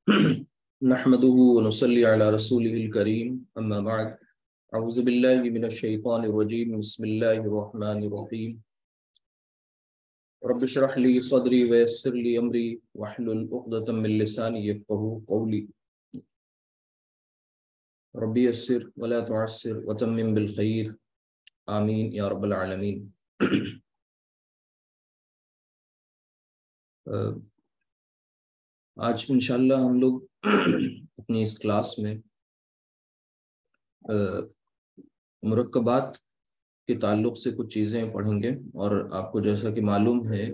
نحمده ونصلي على رسوله الكريم أما بعد أعوذ بالله من الشيطان الرجيم بسم الله الرحمن الرحيم رب اشرح لي صدري ويسر لي أمري واحلل عقدة من لساني يفقهوا قولي ربي يسر ولا تعسر وتمم بالخير آمين يا رب العالمين. آج انشاءاللہ ہم لوگ اپنی اس کلاس میں مرکبات کے تعلق سے کچھ چیزیں پڑھیں گے، اور آپ کو جیسا کہ معلوم ہے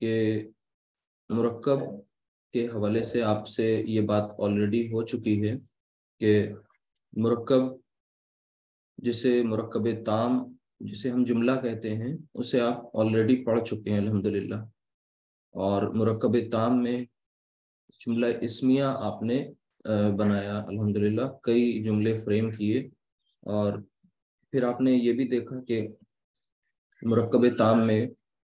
کہ مرکب کے حوالے سے آپ سے یہ بات آلریڈی ہو چکی ہے کہ مرکب جسے مرکب تام جسے ہم جملہ کہتے ہیں اسے آپ آلریڈی پڑھ چکے ہیں الحمدللہ، اور مرکب تام میں جملہ اسمیہ آپ نے بنایا الحمدللہ، کئی جملے فریم کیے، اور پھر آپ نے یہ بھی دیکھا کہ مرکب تام میں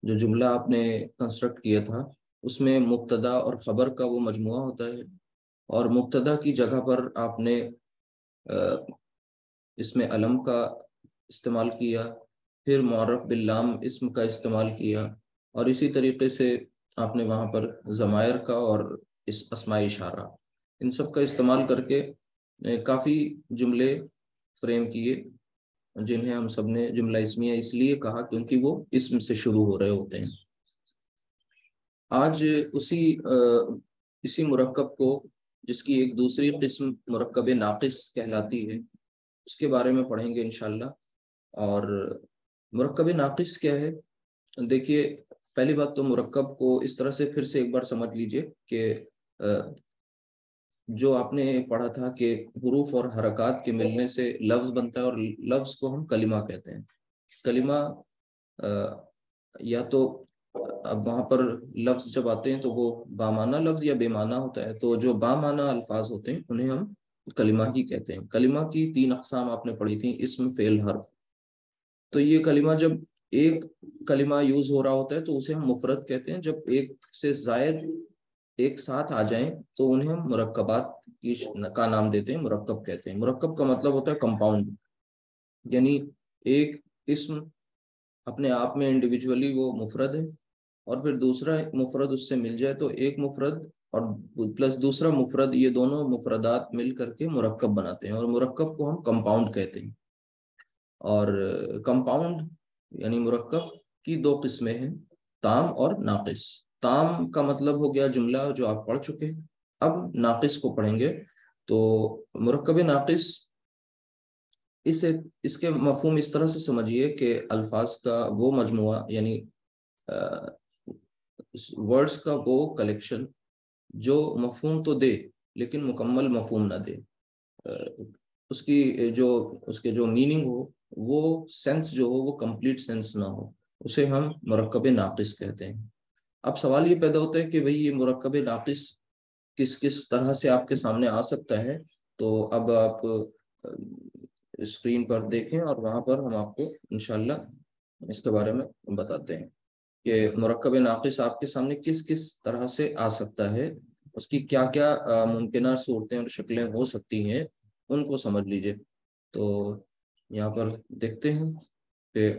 جو جملہ آپ نے کنسٹرکٹ کیا تھا اس میں مبتدا اور خبر کا وہ مجموعہ ہوتا ہے، اور مبتدا کی جگہ پر آپ نے اس میں علم کا استعمال کیا، پھر معرف باللام اسم کا استعمال کیا، اور اسی طریقے سے آپ نے وہاں پر ضمائر کا اور اس اسماء اشارہ ان سب کا استعمال کر کے کافی جملے فریم کیے، جنہیں ہم سب نے جملہ اسمیہ اس لیے کہا کیونکہ وہ اسم سے شروع ہو رہے ہوتے ہیں۔ آج اسی مرکب کو، جس کی ایک دوسری قسم مرکب ناقص کہلاتی ہے، اس کے بارے میں پڑھیں گے انشاءاللہ۔ اور مرکب ناقص کیا ہے؟ دیکھیے، پہلی بات تو مرکب کو اس طرح سے پھر سے ایک بار سمجھ لیجئے کہ جو آپ نے پڑھا تھا کہ حروف اور حرکات کے ملنے سے لفظ بنتا ہے، اور لفظ کو ہم کلمہ کہتے ہیں۔ کلمہ یا تو اب وہاں پر لفظ جب آتے ہیں تو وہ بامعنی لفظ یا بے معنی ہوتا ہے، تو جو بامعنی الفاظ ہوتے ہیں انہیں ہم کلمہ ہی کہتے ہیں۔ کلمہ کی 3 اقسام آپ نے پڑھی تھیں، اسم، فعل، حرف۔ تو یہ کلمہ جب ایک کلمہ یوز ہو رہا ہوتا ہے تو اسے ہم مفرد کہتے ہیں، جب ایک سے زائد ایک ساتھ آ جائیں تو انہیں ہم مرکبات کا نام دیتے ہیں، مرکب کہتے ہیں۔ مرکب کا مطلب ہوتا ہے کمپاؤنڈ، یعنی ایک اسم اپنے آپ میں انڈیویجولی وہ مفرد ہے، اور پھر دوسرا مفرد اس سے مل جائے تو ایک مفرد اور پلس دوسرا مفرد، یہ دونوں مفردات مل کر کے مرکب بناتے ہیں، اور مرکب کو ہم کمپاؤنڈ کہتے ہیں۔ اور کمپاؤنڈ یعنی مرکب کی 2 قسمیں ہیں، تام اور ناقص۔ تام کا مطلب ہو گیا جملہ جو آپ پڑھ چکے ہیں، اب ناقص کو پڑھیں گے۔ تو مرکب ناقص، اس کے مفہوم اس طرح سے سمجھیے کہ الفاظ کا وہ مجموعہ، یعنی ورڈز کا وہ کلیکشن جو مفہوم تو دے لیکن مکمل مفہوم نہ دے، اس کے جو میننگ ہو، وہ سینس جو ہو وہ کمپلیٹ سینس نہ ہو، اسے ہم مرکب ناقص کہتے ہیں۔ اب سوال یہ پیدا ہوتا ہے کہ بھئی یہ مرکب ناقص کس طرح سے آپ کے سامنے آ سکتا ہے؟ تو اب آپ اسکرین پر دیکھیں، اور وہاں پر ہم آپ کو انشاءاللہ اس کے بارے میں بتاتے ہیں کہ مرکب ناقص آپ کے سامنے کس طرح سے آ سکتا ہے، اس کی کیا کیا ممکنہ صورتیں اور شکلیں ہو سکتی ہیں، ان کو سمجھ لیجئے۔ تو یہاں پر دیکھتے ہیں کہ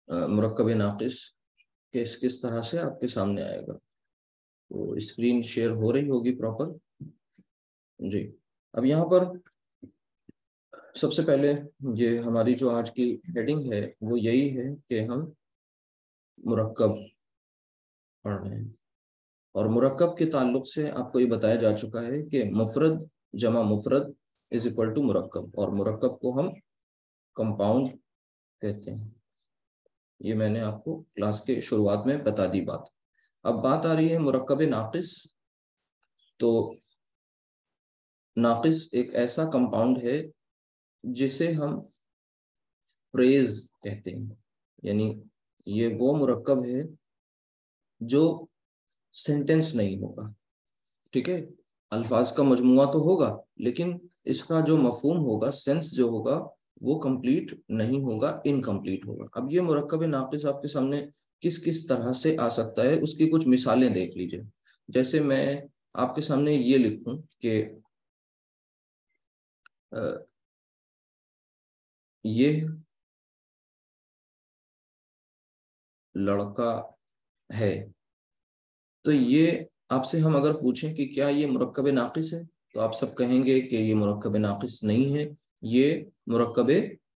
مرکب ناقص کس طرح سے آپ کے سامنے آئے گا۔ تو اسکرین شیئر ہو رہی ہوگی پراپر جی۔ اب یہاں پر سب سے پہلے یہ ہماری جو آج کی ہیڈنگ ہے وہ یہی ہے کہ ہم مرکب پڑھ رہے ہیں، اور مرکب کے تعلق سے آپ کو یہ بتایا جا چکا ہے کہ مفرد جمع مفرد از اکول ٹو مرکب، اور مرکب کو ہم کمپاؤنڈ کہتے ہیں۔ یہ میں نے آپ کو کلاس کے شروعات میں بتا دی بات۔ اب بات آ رہی ہے مرکب ناقص۔ تو ناقص ایک ایسا کمپاؤنڈ ہے جسے ہم فریز کہتے ہیں، یعنی یہ وہ مرکب ہے جو سینٹنس نہیں ہوگا، ٹھیک ہے؟ الفاظ کا مجموعہ تو ہوگا لیکن اس کا جو مفہوم ہوگا، سینس جو ہوگا، وہ کمپلیٹ نہیں ہوگا، انکمپلیٹ ہوگا۔ اب یہ مرکب ناقص آپ کے سامنے کس طرح سے آ سکتا ہے، اس کی کچھ مثالیں دیکھ لیجئے۔ جیسے میں آپ کے سامنے یہ لکھوں کہ یہ لڑکا ہے، تو یہ آپ سے ہم اگر پوچھیں کہ کیا یہ مرکب ناقص ہے، تو آپ سب کہیں گے کہ یہ مرکب ناقص نہیں ہے، یہ مرکب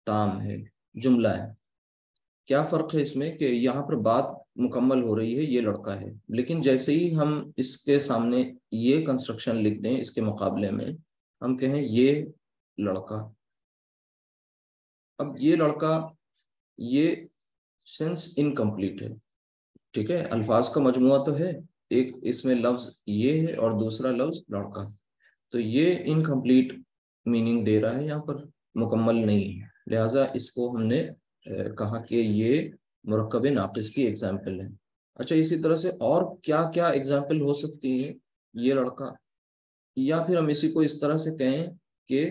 تام ہے، جملہ ہے۔ کیا فرق ہے اس میں کہ یہاں پر بات مکمل ہو رہی ہے، یہ لڑکا ہے، لیکن جیسے ہی ہم اس کے سامنے یہ کنسٹرکشن لکھ دیں، اس کے مقابلے میں ہم کہیں یہ لڑکا، اب یہ لڑکا، یہ سینس انکمپلیٹ ہے، ٹھیک ہے، الفاظ کا مجموعہ تو ہے، ایک اس میں لفظ یہ ہے اور دوسرا لفظ لڑکا، تو یہ انکمپلیٹ میننگ دے رہا ہے، یہاں پر مکمل نہیں ہے، لہٰذا اس کو ہم نے کہا کہ یہ مرکب ناقص کی ایگزامپل ہے۔ اچھا، اسی طرح سے اور کیا کیا ایگزامپل ہو سکتی ہے یہ لڑکا، یا پھر ہم اسی کو اس طرح سے کہیں کہ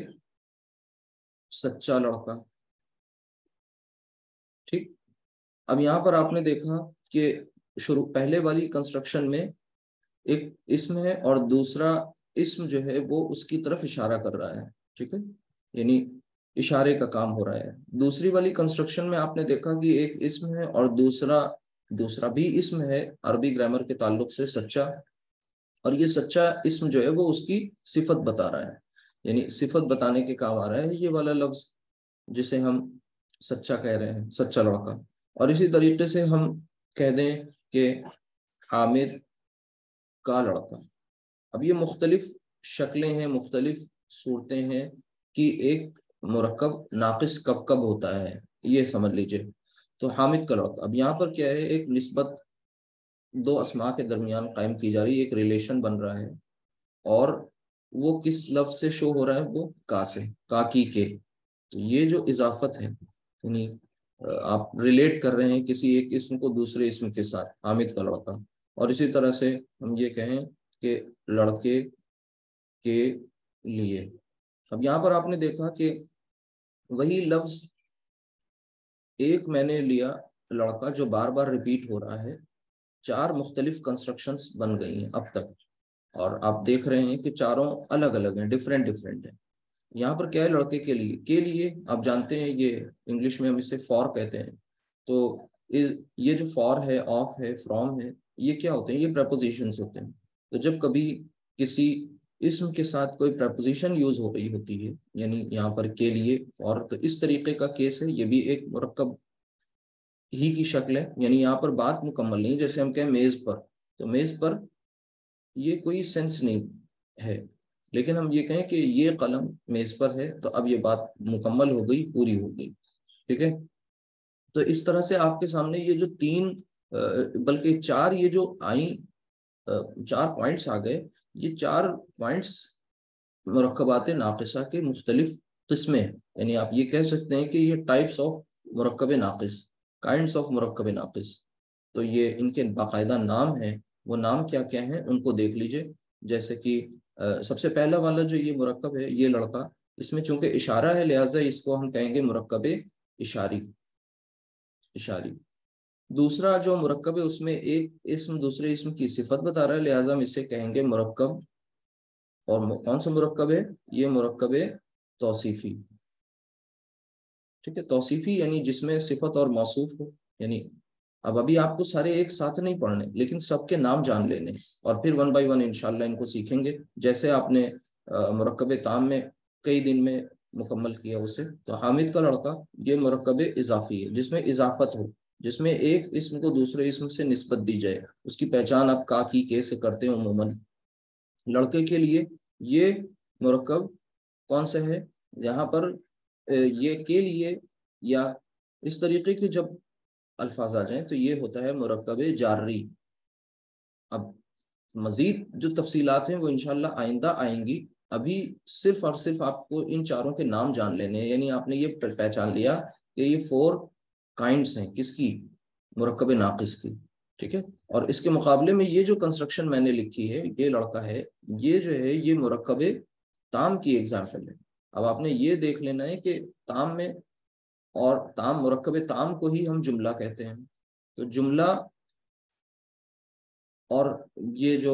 سچا لڑکا، ٹھیک۔ اب یہاں پر آپ نے دیکھا کہ پہلے والی کنسٹرکشن میں ایک اسم ہے اور دوسرا اسم جو ہے وہ اس کی طرف اشارہ کر رہا ہے، ٹھیک ہے، یعنی اشارے کا کام ہو رہا ہے۔ دوسری والی کنسٹرکشن میں آپ نے دیکھا کہ ایک اسم ہے اور دوسرا بھی اسم ہے، عربی گرامر کے تعلق سے سچا، اور یہ سچا اسم جو ہے وہ اس کی صفت بتا رہا ہے، یعنی صفت بتانے کے کام آ رہا ہے یہ والا لفظ جسے ہم سچا کہہ رہے ہیں، سچا لڑکا۔ اور اسی طریقے سے ہم کہہ دیں کہ حامد کا لڑکا، اب یہ مختلف شکلیں ہیں، مختلف صورتیں ہیں کہ ایک مرکب ناقص کب کب ہوتا ہے، یہ سمجھ لیجئے۔ تو حامد کا لڑکا، اب یہاں پر کیا ہے، ایک نسبت دو اسماء کے درمیان قائم کی جا رہی ہے، ایک ریلیشن بن رہا ہے، اور وہ کس لفظ سے شو ہو رہا ہے، وہ کا سے، کا کی کے، تو یہ جو اضافت ہے، یعنی آپ ریلیٹ کر رہے ہیں کسی ایک اسم کو دوسرے اسم کے ساتھ، حامد کا لڑکا۔ اور اسی طرح سے ہم یہ کہیں کہ لڑکے کے لیے، اب یہاں پر آپ نے دیکھا کہ وہی لفظ ایک میں نے لیا لڑکا جو بار بار ریپیٹ ہو رہا ہے، چار مختلف کنسٹرکشنز بن گئی ہیں اب تک، اور آپ دیکھ رہے ہیں کہ چاروں الگ الگ ہیں، ڈفرینٹ ہیں۔ یہاں پر کیا ہے، لڑکے کے لیے آپ جانتے ہیں یہ انگلش میں ہم اسے فار کہتے ہیں، تو یہ جو فار ہے، آف ہے، فرام ہے، یہ کیا ہوتے ہیں، یہ پریپوزیشنز ہوتے ہیں۔ تو جب کبھی کسی اسم کے ساتھ کوئی پریپوزیشن یوز ہو رہی ہوتی ہے، یعنی یہاں پر کے لیے فار، تو اس طریقے کا کیس ہے، یہ بھی ایک مرکب ہی کی شکل ہے، یعنی یہاں پر بات مکمل نہیں، جیسے ہم کہیں میز پر، تو میز پر یہ کوئی سینس نہیں ہے، لیکن ہم یہ کہیں کہ یہ قلم میز پر ہے، تو اب یہ بات مکمل ہو گئی، پوری ہو گئی، ٹھیک ہے۔ تو اس طرح سے آپ کے سامنے یہ جو تین بلکہ چار یہ جو آئیں، چار پوائنٹس آ گئے، یہ چار پوائنٹس مرکبات ناقصہ کے مختلف قسمیں ہیں، یعنی آپ یہ کہہ سکتے ہیں کہ یہ ٹائپس آف مرکب ناقص، کائنڈس آف مرکب ناقص، تو یہ ان کے باقاعدہ نام ہیں، وہ نام کیا کیا ہیں ان کو دیکھ لیجئے۔ جیسے کہ سب سے پہلا والا جو یہ مرکب ہے، یہ لڑکا، اس میں چونکہ اشارہ ہے لہٰذا اس کو ہم کہیں گے مرکب اشاری۔ دوسرا جو مرکب ہے اس میں ایک اسم دوسرے اسم کی صفت بتا رہا ہے، لہٰذا ہم اسے کہیں گے مرکب، اور کون سا مرکب ہے، یہ مرکب توصیفی، ٹھیک ہے، توصیفی یعنی جس میں صفت اور موصوف ہو، یعنی اب ابھی آپ کو سارے ایک ساتھ نہیں پڑھنے، لیکن سب کے نام جان لینے، اور پھر ون بائی ون انشاءاللہ ان کو سیکھیں گے، جیسے آپ نے مرکب تام میں کئی دن میں مکمل کیا اسے۔ تو حامد کا لڑکا یہ مرکب اضافی ہے، جس میں اضافت ہو، جس میں ایک اسم کو دوسرے اسم سے نسبت دی جائے، اس کی پہچان آپ کا کی کے سے کرتے ہیں عموماً۔ لڑکے کے لیے یہ مرکب کون سا ہے، یہاں پر یہ کے لیے یا اس طریقے کے جب الفاظ آ جائیں تو یہ ہوتا ہے مرکب جاری۔ اب مزید جو تفصیلات ہیں وہ انشاءاللہ آئندہ آئیں گی، ابھی صرف اور صرف آپ کو ان چاروں کے نام جان لینے ہیں، یعنی آپ نے یہ پہچان لیا کہ یہ 4 کائنڈس ہیں کس کی، مرکب ناقص کی، ٹھیک ہے۔ اور اس کے مقابلے میں یہ جو کنسٹرکشن میں نے لکھی ہے، یہ لڑکا ہے، یہ جو ہے یہ مرکب تام کی ایگزامپل ہے۔ اب آپ نے یہ دیکھ لینا ہے کہ تام میں، اور تام مرکب تام کو ہی ہم جملہ کہتے ہیں، تو جملہ اور یہ جو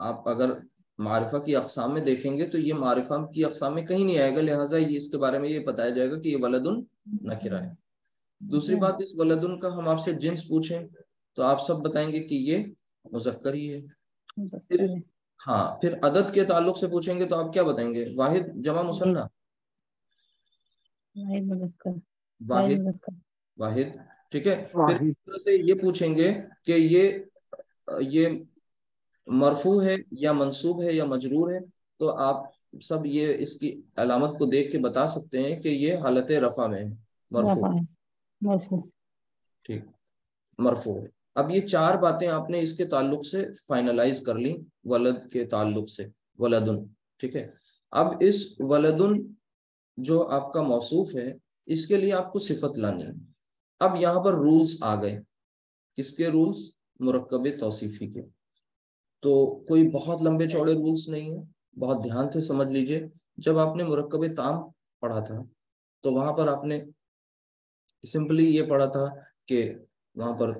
آپ اگر معرفہ کی اقسام میں دیکھیں گے تو یہ معرفہ کی اقسام میں کہیں نہیں آئے گا، لہٰذا یہ اس کے بارے میں یہ بتایا جائے گا کہ یہ ولدن نکرہ ہے۔ دوسری بات، اس ولدن کا ہم آپ سے جنس پوچھیں تو آپ سب بتائیں گے کہ یہ مذکر ہی ہے۔ پھر ہاں، پھر عدد کے تعلق سے پوچھیں گے تو آپ کیا بتائیں گے؟ واحد، جمع، مثنیٰ؟ واحد، واحد، ٹھیک ہے۔ پھر اس طرح سے یہ پوچھیں گے کہ یہ مرفوع ہے یا منصوب ہے یا مجرور ہے، تو آپ سب یہ اس کی علامت کو دیکھ کے بتا سکتے ہیں کہ یہ حالت رفع میں ہے، مرفوع، ٹھیک، مرفوع ہے۔ اب یہ چار باتیں آپ نے اس کے تعلق سے فائنلائز کر لیں، ولد کے تعلق سے، ولدن، ٹھیک ہے۔ اب اس ولدن جو آپ کا موصوف ہے، اس کے لیے آپ کو صفت لانی ہے۔ اب یہاں پر رولز آ گئے، کس کے رولز؟ مرکب توصیفی کے۔ تو کوئی بہت لمبے چوڑے رولز نہیں ہیں، بہت دھیان سے سمجھ لیجئے۔ جب آپ نے مرکب تام پڑھا تھا تو وہاں پر آپ نے سمپلی یہ پڑھا تھا کہ وہاں پر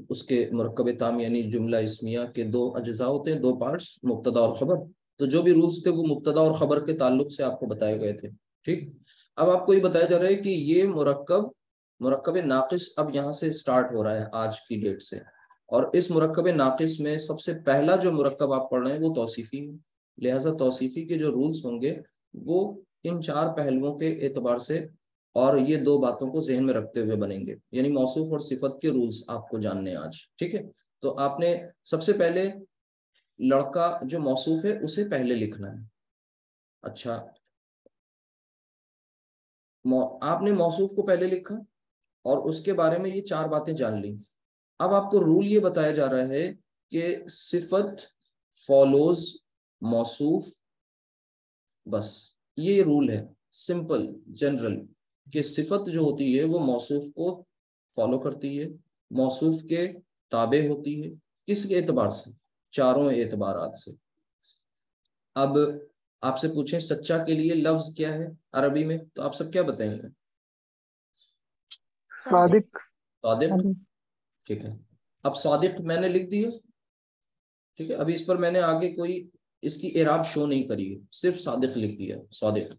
اس کے مرکب تام یعنی جملہ اسمیہ کے دو اجزاء ہوتے ہیں، دو پارٹس، مبتدا اور خبر۔ تو جو بھی رولز تھے وہ مبتدا اور خبر کے تعلق سے آپ کو بتائے گئے تھے، ٹھیک۔ اب آپ کو یہ بتایا جا رہا ہے کہ یہ مرکب ناقص اب یہاں سے سٹارٹ ہو رہا ہے آج کی ڈیٹ سے، اور اس مرکب ناقص میں سب سے پہلا جو مرکب آپ پڑھ رہے ہیں وہ توصیفی ہے۔ لہٰذا توصیفی کے جو رولز ہوں گے وہ ان چار پہلوؤں کے اعتبار سے اور یہ دو باتوں کو ذہن میں رکھتے ہوئے بنیں گے، یعنی موصوف اور صفت کے رولز آپ کو جاننے ہیں آج، ٹھیک ہے۔ تو آپ نے سب سے پہلے لڑکا جو موصوف ہے اسے پہلے لکھنا ہے۔ اچھا، آپ نے موصوف کو پہلے لکھا اور اس کے بارے میں یہ چار باتیں جان لی۔ اب آپ کو رول یہ بتایا جا رہا ہے کہ صفت فالوز موصوف، بس یہ رول ہے، سمپل جنرل، کہ صفت جو ہوتی ہے وہ موصوف کو فالو کرتی ہے، موصوف کے تابع ہوتی ہے۔ کس کے اعتبار سے؟ چاروں اعتبارات سے۔ اب آپ سے پوچھیں سچا کے لیے لفظ کیا ہے عربی میں، تو آپ سب کیا بتائیں گے؟ صادق، صادق، ٹھیک ہے۔ اب صادق میں نے لکھ دیا، ٹھیک ہے۔ ابھی اس پر میں نے آگے کوئی اس کی اعراب شو نہیں کری ہے، صرف صادق لکھ دیا، صادق۔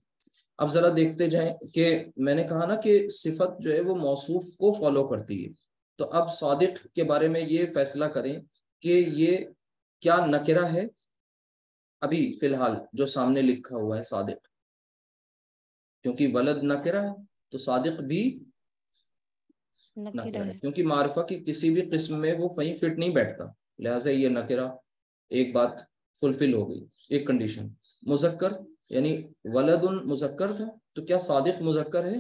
اب ذرا دیکھتے جائیں کہ میں نے کہا نا کہ صفت جو ہے وہ موصوف کو فالو کرتی ہے، تو اب صادق کے بارے میں یہ فیصلہ کریں کہ یہ کیا نکرہ ہے ابھی فی الحال جو سامنے لکھا ہوا ہے صادق، کیونکہ ولد نکرہ ہے تو صادق بھی نکرہ ہے، کیونکہ معرفہ کی کسی بھی قسم میں وہ فہیں فٹ نہیں بیٹھتا، لہٰذا یہ نکرہ، ایک بات فلفل ہو گئی، ایک کنڈیشن۔ مذکر یعنی ولد مذکر تھا، تو کیا صادق مذکر ہے؟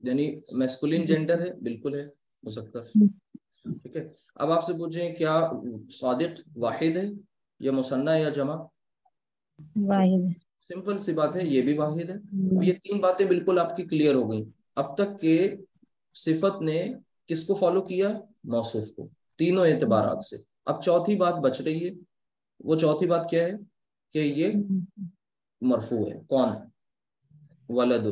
یعنی میسکولین جینڈر ہے؟ بالکل ہے، مذکر، ٹھیک ہے۔ اب آپ سے پوچھیں کیا صادق واحد ہے یا مثنیٰ یا جمع؟ واحد، سمپل سی بات ہے، یہ بھی واحد ہے۔ اب یہ تین باتیں بالکل آپ کی کلیئر ہو گئی۔ اب تک کہ صفت نے کس کو فالو کیا؟ موصوف کو، تینوں اعتبارات سے۔ اب چوتھی بات بچ رہی ہے، وہ چوتھی بات کیا ہے؟ کہ یہ مرفوع ہے، کون؟ ولد۔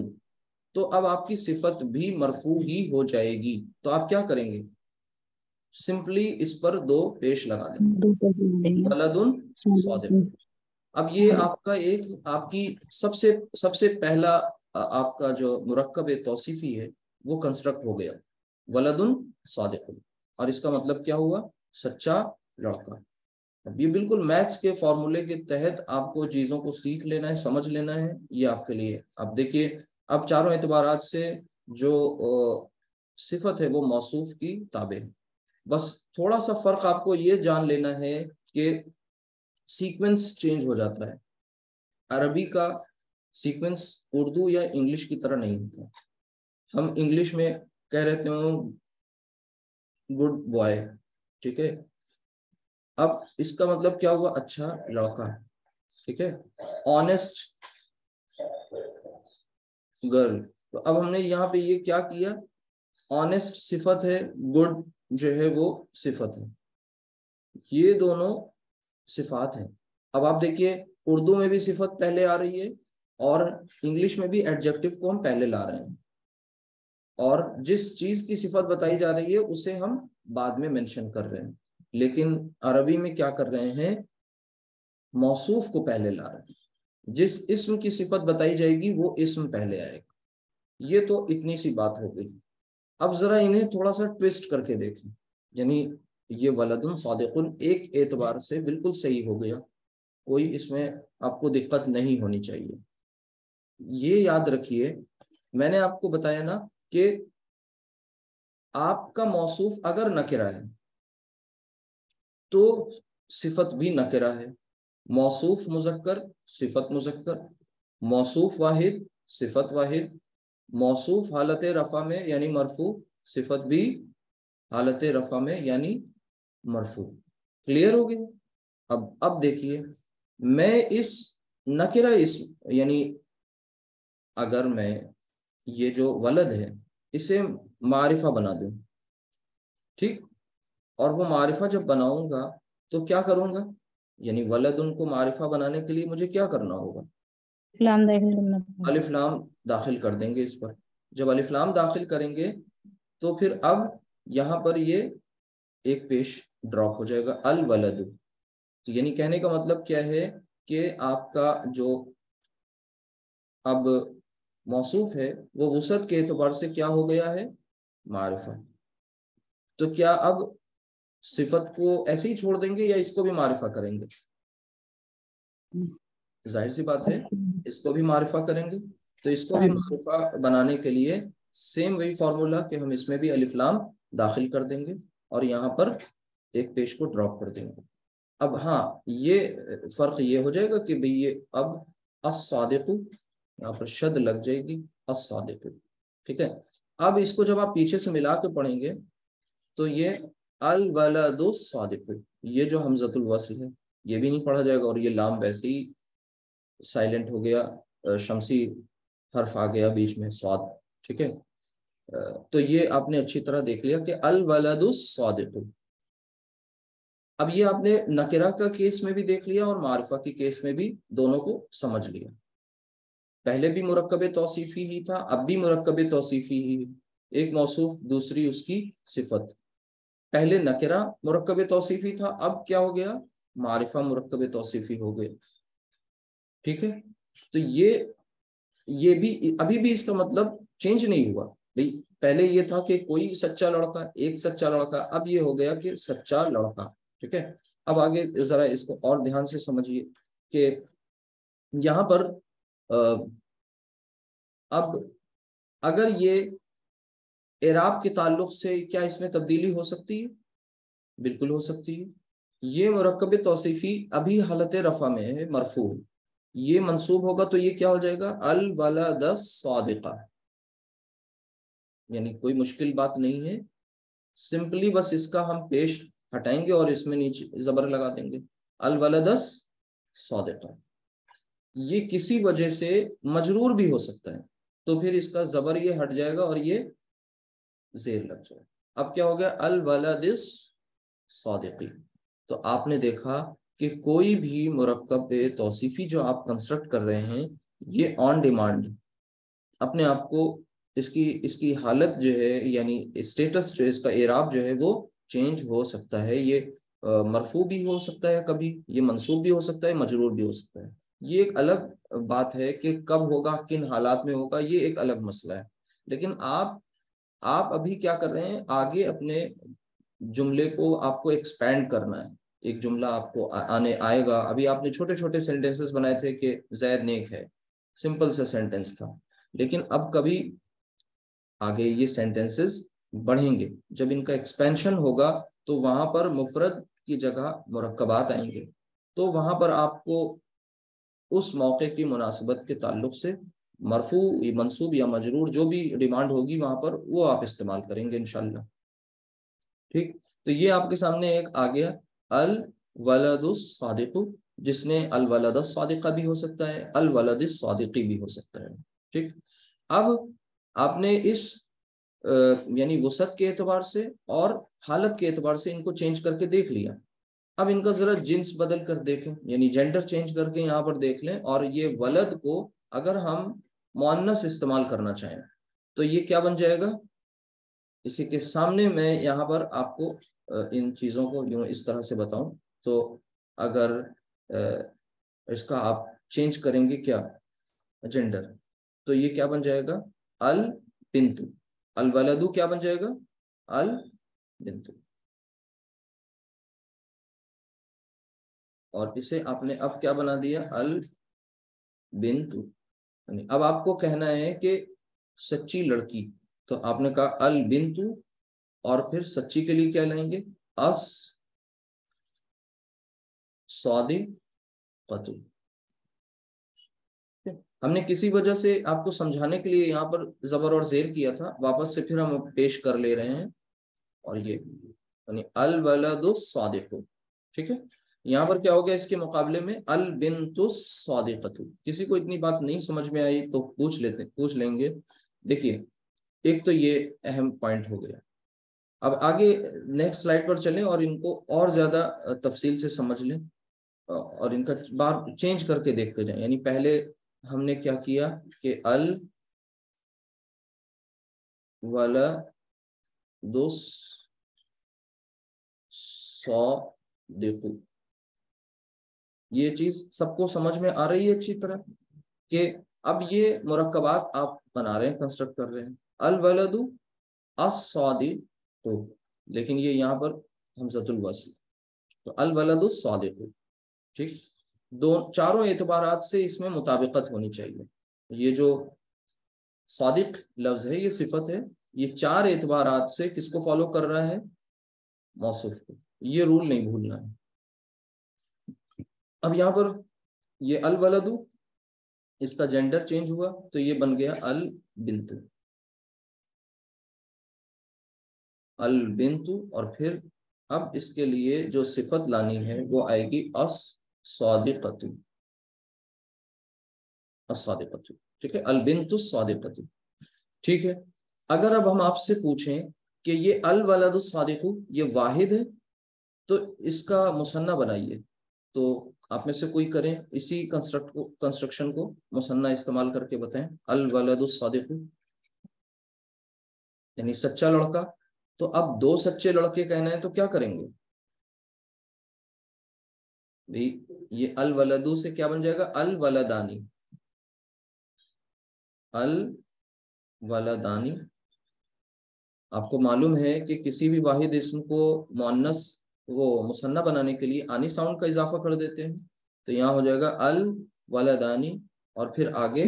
تو اب آپ کی صفت بھی مرفوع ہی ہو جائے گی، تو آپ کیا کریں گے؟ سمپلی اس پر دو پیش لگا دیں، ولد صادق۔ اب یہ آپ کا آپ کی سب سے پہلا آپ کا جو مرکب توصیفی ہے وہ کنسٹرکٹ ہو گیا، ولد صادق، اور اس کا مطلب کیا ہوا؟ سچا لڑکا۔ اب یہ بالکل میتھس کے فارمولے کے تحت آپ کو چیزوں کو سیکھ لینا ہے، سمجھ لینا ہے، یہ آپ کے لیے۔ اب دیکھیے، اب چاروں اعتبارات سے جو صفت ہے وہ موصوف کی تابع ہے۔ بس تھوڑا سا فرق آپ کو یہ جان لینا ہے کہ سیکوینس چینج ہو جاتا ہے۔ عربی کا سیکوینس اردو یا انگلش کی طرح نہیں ہوتا۔ ہم انگلش میں کہہ رہتے ہوں گڈ بوائے، ٹھیک ہے، اب اس کا مطلب کیا ہوا؟ اچھا لڑکا، ٹھیک ہے۔ آنیسٹ گرل، تو اب ہم نے یہاں پہ یہ کیا کیا؟ آنیسٹ صفت ہے، گڈ جو ہے وہ صفت ہے، یہ دونوں صفات ہیں۔ اب آپ دیکھیے اردو میں بھی صفت پہلے آ رہی ہے اور انگلش میں بھی ایڈجیکٹو کو ہم پہلے لا رہے ہیں، اور جس چیز کی صفت بتائی جا رہی ہے اسے ہم بعد میں مینشن کر رہے ہیں۔ لیکن عربی میں کیا کر رہے ہیں، موصوف کو پہلے لا رہے ہیں، جس اسم کی صفت بتائی جائے گی وہ اسم پہلے آئے گا۔ یہ تو اتنی سی بات ہو گئی۔ اب ذرا انہیں تھوڑا سا ٹویسٹ کر کے دیکھیں، یعنی یہ ولدن صادقن ایک اعتبار سے بالکل صحیح ہو گیا، کوئی اس میں آپ کو دقت نہیں ہونی چاہیے۔ یہ یاد رکھیے، میں نے آپ کو بتایا نا کہ آپ کا موصوف اگر نکرہ ہے تو صفت بھی نکرہ ہے، موصوف مذکر صفت مذکر، موصوف واحد صفت واحد، موصوف حالت رفع میں یعنی مرفوع، صفت بھی حالت رفع میں یعنی مرفوع۔ کلیئر ہو گیا؟ اب دیکھیے، میں اس نکرہ اسم یعنی اگر میں یہ جو ولد ہے اسے معرفہ بنا دوں، ٹھیک، اور وہ معرفہ جب بناؤں گا تو کیا کروں گا، یعنی ولد ان کو معرفہ بنانے کے لیے مجھے کیا کرنا ہوگا، لام داخل کرنا پڑتا ہے۔ الف لام داخل کر دیں گے اس پر۔ جب الف لام داخل کریں گے تو پھر اب یہاں پر یہ ایک پیش ڈراپ ہو جائے گا، الولد۔ تو یعنی کہنے کا مطلب کیا ہے کہ آپ کا جو اب موصوف ہے وہ وسعت کے اعتبار سے کیا ہو گیا ہے، معرفہ۔ تو کیا اب صفت کو ایسے ہی چھوڑ دیں گے یا اس کو بھی معرفہ کریں گے؟ ظاہر سی بات ہے اس کو بھی معرفہ کریں گے۔ تو اس کو بھی معرفہ بنانے کے لیے سیم وہی فارمولا کہ ہم اس میں بھی الف لام داخل کر دیں گے اور یہاں پر ایک پیش کو ڈراپ کر دیں گے۔ اب ہاں یہ فرق یہ ہو جائے گا کہ بھئی یہ اب الصادق، یہاں پر شد لگ جائے گی، الصادق، ٹھیک ہے۔ اب اس کو جب آپ پیچھے سے ملا کے پڑھیں گے تو یہ الولد الصادق، یہ جو حمزۃ الوصل ہے یہ بھی نہیں پڑھا جائے گا، اور یہ لام ویسے ہی سائلنٹ ہو گیا، شمسی حرف آ گیا بیچ میں، صاد، ٹھیک ہے۔ تو یہ آپ نے اچھی طرح دیکھ لیا کہ الولد الصادق۔ اب یہ آپ نے نکرہ کا کیس میں بھی دیکھ لیا اور معرفہ کی کیس میں بھی دونوں کو سمجھ لیا۔ پہلے بھی مرکب توصیفی ہی تھا، اب بھی مرکب توصیفی ہی، ایک موصوف دوسری اس کی صفت۔ پہلے نکرہ مرکب توصیفی تھا، اب کیا ہو گیا، معرفہ مرکب توصیفی ہو گئے، ٹھیک ہے۔ تو یہ بھی ابھی بھی اس کا مطلب چینج نہیں ہوا، بھئی پہلے یہ تھا کہ کوئی سچا لڑکا، ایک سچا لڑکا، اب یہ ہو گیا کہ سچا لڑکا، ٹھیک ہے۔ اب آگے ذرا اس کو اور دھیان سے سمجھیے کہ یہاں پر اب اگر یہ اعراب کے تعلق سے کیا اس میں تبدیلی ہو سکتی ہے؟ بالکل ہو سکتی ہے۔ یہ مرکب توصیفی ابھی حالت رفع میں ہے، مرفوع، یہ منصوب ہوگا تو یہ کیا ہو جائے گا، الولد الصادقہ، یعنی کوئی مشکل بات نہیں ہے، سمپلی بس اس کا ہم پیش ہٹائیں گے اور اس میں نیچے زبر لگا دیں گے، الولد الصادقہ۔ یہ کسی وجہ سے مجرور بھی ہو سکتا ہے تو پھر اس کا زبر یہ ہٹ جائے گا اور یہ زیر لگ جائے گا۔ اب کیا ہو گیا، الولد الصادقی۔ تو آپ نے دیکھا کہ کوئی بھی مرکب توصیفی جو آپ کنسٹرکٹ کر رہے ہیں یہ آن ڈیمانڈ اپنے آپ کو اس کی حالت جو ہے یعنی اسٹیٹس جو اس کا اعراب جو ہے وہ چینج ہو سکتا ہے، یہ مرفوع بھی ہو سکتا ہے، کبھی یہ منصوب بھی ہو سکتا ہے، مجرور بھی ہو سکتا ہے۔ یہ ایک الگ بات ہے کہ کب ہوگا، کن حالات میں ہوگا، یہ ایک الگ مسئلہ ہے۔ لیکن آپ ابھی کیا کر رہے ہیں، آگے اپنے جملے کو آپ کو ایکسپینڈ کرنا ہے، ایک جملہ آپ کو آئے گا۔ ابھی آپ نے چھوٹے چھوٹے سینٹینسز بنائے تھے کہ زید نیک ہے، سمپل سا سینٹینس تھا، لیکن اب کبھی آگے یہ سینٹینسز بڑھیں گے، جب ان کا ایکسپینشن ہوگا تو وہاں پر مفرد کی جگہ مرکبات آئیں گے، تو وہاں پر آپ کو اس موقع کی مناسبت کے تعلق سے مرفوع، منصوب یا مجرور جو بھی ڈیمانڈ ہوگی وہاں پر وہ آپ استعمال کریں گے انشاءاللہ، ٹھیک۔ تو یہ آپ کے سامنے ایک آ گیا الولد الصادق، جس نے الولد الصادقہ بھی ہو سکتا ہے، الولد الصادقی بھی ہو سکتا ہے، ٹھیک۔ اب آپ نے اس یعنی وسعت کے اعتبار سے اور حالت کے اعتبار سے ان کو چینج کر کے دیکھ لیا۔ اب ان کا ذرا جنس بدل کر دیکھیں، یعنی جینڈر چینج کر کے یہاں پر دیکھ لیں، اور یہ ولد کو اگر ہم مؤنث استعمال کرنا چاہیں تو یہ کیا بن جائے گا، اسی کے سامنے میں یہاں پر آپ کو ان چیزوں کو یوں اس طرح سے بتاؤں تو اگر اس کا آپ چینج کریں گے کیا جینڈر تو یہ کیا بن جائے گا البنتو. الولدو کیا بن جائے گا البنتو. اور اسے آپ نے اب کیا بنا دیا البنتو. اب آپ کو کہنا ہے کہ سچی لڑکی تو آپ نے کہا البنتو اور پھر سچی کے لیے کیا لائیں گے اس صادقۃ. ہم نے کسی وجہ سے آپ کو سمجھانے کے لیے یہاں پر زبر اور زیر کیا تھا, واپس سے پھر ہم پیش کر لے رہے ہیں. اور یہ یعنی الولد الصادق, ٹھیک ہے. یہاں پر کیا ہو گیا اس کے مقابلے میں البنت الصادقۃ. کسی کو اتنی بات نہیں سمجھ میں آئی تو پوچھ لیں گے. دیکھیے ایک تو یہ اہم پوائنٹ ہو گیا. اب آگے نیکسٹ سلائیڈ پر چلیں اور ان کو اور زیادہ تفصیل سے سمجھ لیں اور ان کا بار چینج کر کے دیکھتے جائیں. یعنی پہلے ہم نے کیا کیا کہ الولد الصادق, یہ چیز سب کو سمجھ میں آ رہی ہے اچھی طرح کہ اب یہ مرکبات آپ بنا رہے ہیں, کنسٹرکٹ کر رہے ہیں. الولد الصادق, لیکن یہ یہاں پر حمزۃ الوصل تو الولد الصادق, ٹھیک. چاروں اعتبارات سے اس میں مطابقت ہونی چاہیے. یہ جو صادق لفظ ہے یہ صفت ہے, یہ چار اعتبارات سے کس کو فالو کر رہا ہے موصوف کو. یہ رول نہیں بھولنا ہے. اب یہاں پر یہ الولد اس کا جینڈر چینج ہوا تو یہ بن گیا البنت. البنت اور پھر اب اس کے لیے جو صفت لانی ہے وہ آئے گی الصادقۃ. الصادقۃ, ٹھیک ہے. البنت الصادقۃ, ٹھیک ہے. اگر اب ہم آپ سے پوچھیں کہ یہ الولد الصادق یہ واحد ہے تو اس کا مثنیٰ بنائیے, تو آپ میں سے کوئی کریں اسی کنسٹرکشن کو مثنیٰ استعمال کر کے بتائیں. الولد الصادق یعنی سچا لڑکا. تو اب دو سچے لڑکے کہنا ہے تو کیا کریں گے بھائی, یہ الولدو سے کیا بن جائے گا الولدانی. الولدانی آپ کو معلوم ہے کہ کسی بھی واحد اسم کو مؤنث وہ مثنیٰ بنانے کے لیے آنی ساؤنڈ کا اضافہ کر دیتے ہیں. تو یہاں ہو جائے گا الولدانی اور پھر آگے